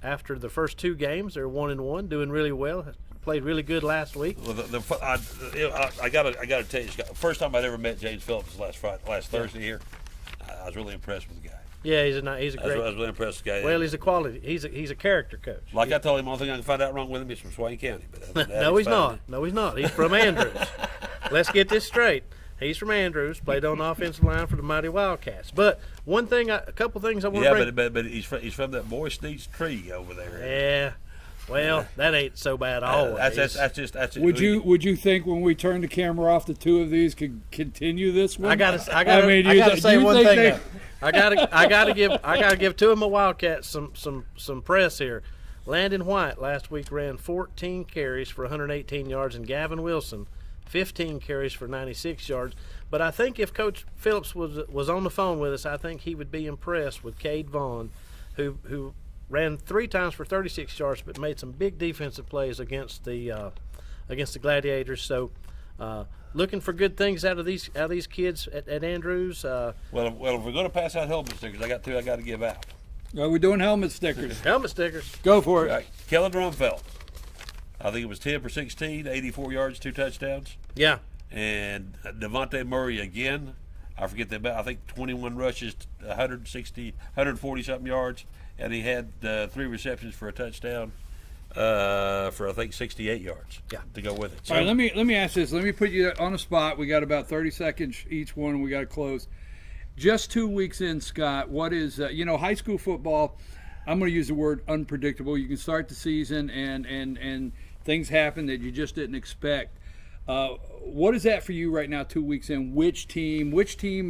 after the first 2 games. They're 1-1, doing really well. Played really good last week. Well, I gotta tell you, Scott, first time I'd ever met James Phillips last Thursday here. I was really impressed with the guy. Yeah, he's a great. I was really impressed with the guy. Well, he's a quality. He's a character coach. Like I told him, the only thing I can find out wrong with him is from Swain County. But No, he's not. No, he's not. He's from Andrews. Let's get this straight. He's from Andrews. Played on the offensive line for the Mighty Wildcats. But a couple things I want to bring. Yeah, but he's from that moist needs tree over there. Yeah. Well, that ain't so bad always. That's just. Would you think when we turn the camera off, the 2 of these could continue this one? I gotta say one thing. I gotta give 2 of my Wildcats some press here. Landon White last week ran 14 carries for 118 yards, and Gavin Wilson 15 carries for 96 yards. But I think if Coach Phillips was on the phone with us, I think he would be impressed with Cade Vaughn, who ran 3 times for 36 yards, but made some big defensive plays against the Gladiators. So, looking for good things out of these kids at Andrews. Well, if we're going to pass out helmet stickers, I got 2 I got to give out. Are we doing helmet stickers? Helmet stickers. Go for it. Right. Kellen Drumfeld. I think it was 10 for 16, 84 yards, 2 touchdowns. Yeah. And Devontae Murray again. I forget that. I think 21 rushes, 140 something yards. And he had 3 receptions for a touchdown for I think 68 yards. Yeah. To go with it. So, All right, let me ask this. Let me put you on the spot. We got about 30 seconds each one, and we got to close. Just 2 weeks in, Scott. What is high school football? I'm going to use the word unpredictable. You can start the season and things happen that you just didn't expect. What is that for you right now? 2 weeks in, which team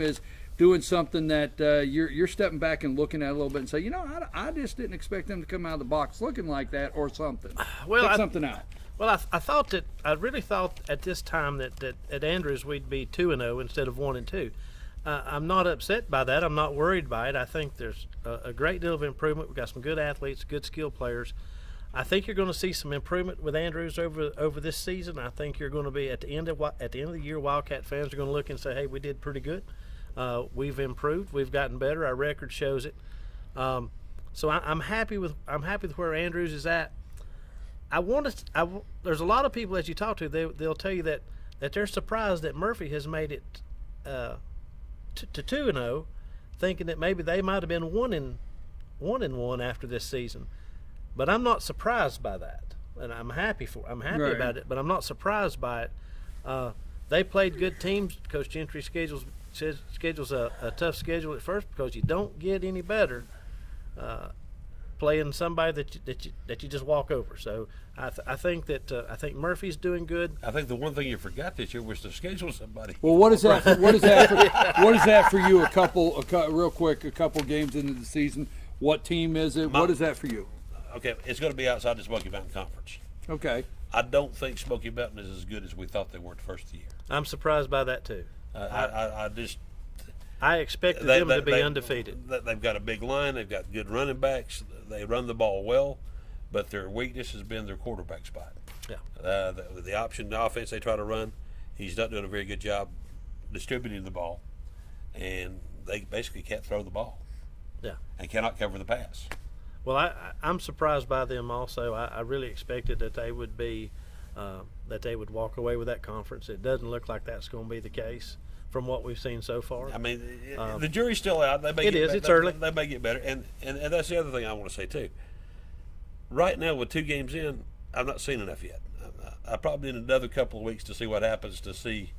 is doing something that you're stepping back and looking at a little bit and say, I just didn't expect them to come out of the box looking like that or something. Pick something out. Well, I really thought at this time that at Andrews we'd be 2-0 instead of 1-2. I'm not upset by that. I'm not worried by it. I think there's a great deal of improvement. We've got some good athletes, good skill players. I think you're going to see some improvement with Andrews over this season. I think you're going to be at the end of the year, Wildcat fans are going to look and say, "Hey, we did pretty good. We've improved. We've gotten better. Our record shows it." So I'm happy with where Andrews is at. There's a lot of people that you talk to, they'll tell you that they're surprised that Murphy has made it to 2-0, thinking that maybe they might have been 1-1 after this season. But I'm not surprised by that, and I'm happy Right. about it. But I'm not surprised by it. They played good teams. Coach Gentry schedules a tough schedule at first because you don't get any better playing somebody that you just walk over. So I think Murphy's doing good. I think the one thing you forgot this year was to schedule somebody. Well, what is that? What is that for you? Real quick, a couple games into the season. What team is it? What is that for you? Okay, it's going to be outside the Smoky Mountain Conference. Okay. I don't think Smoky Mountain is as good as we thought they were the first of the year. I'm surprised by that too. I expected them to be undefeated. They've got a big line. They've got good running backs. They run the ball well, but their weakness has been their quarterback spot. Yeah. The option, the offense they try to run, he's not doing a very good job distributing the ball, and they basically can't throw the ball. Yeah. And cannot cover the pass. Well, I'm surprised by them also. I really expected that they would walk away with that conference. It doesn't look like that's going to be the case from what we've seen so far. I mean, the jury's still out. They may It's early. They may get better, and that's the other thing I want to say too. Right now, with 2 games in, I've not seen enough yet. I probably need another couple of weeks to see what happens, to see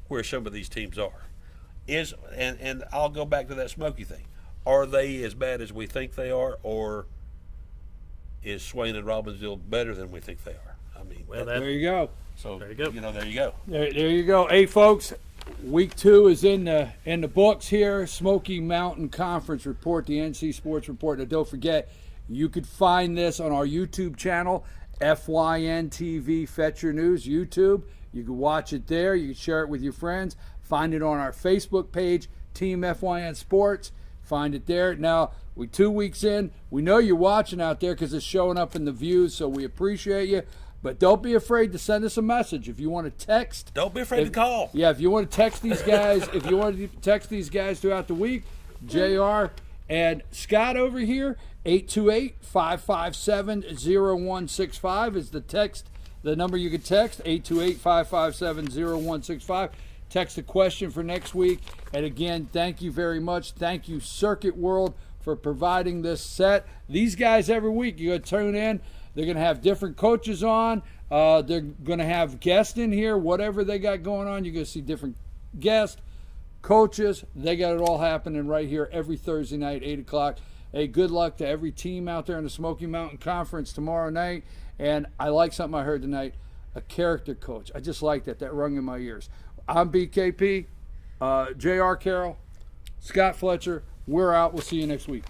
where some of these teams are. And I'll go back to that Smoky thing. Are they as bad as we think they are, or is Swain and Robbinsville better than we think they are? I mean, There you go. So there you go. There you go. There you go. Hey, folks, week 2 is in the books here. Smoky Mountain Conference report, the NC Sports Report. And don't forget, you could find this on our YouTube channel, FYN TV Fletcher News YouTube. You can watch it there. You can share it with your friends. Find it on our Facebook page, Team FYN Sports. Find it there. Now, we're 2 weeks in. We know you're watching out there because it's showing up in the views, so we appreciate you. But don't be afraid to send us a message. If you want to text. Don't be afraid to call. Yeah, if you want to text these guys, throughout the week, JR and Scott over here, 828-557-0165 is the number you can text, 828-557-0165. Text a question for next week. And again, thank you very much. Thank you, Circuit World, for providing this set. These guys every week, you're going to tune in. They're going to have different coaches on. They're going to have guests in here. Whatever they got going on, you're going to see different guests, coaches. They got it all happening right here every Thursday night, 8 o'clock. Hey, good luck to every team out there in the Smoky Mountain Conference tomorrow night. And I like something I heard tonight, a character coach. I just like that. That rung in my ears. I'm BKP, JR Carroll, Scott Fletcher. We're out. We'll see you next week.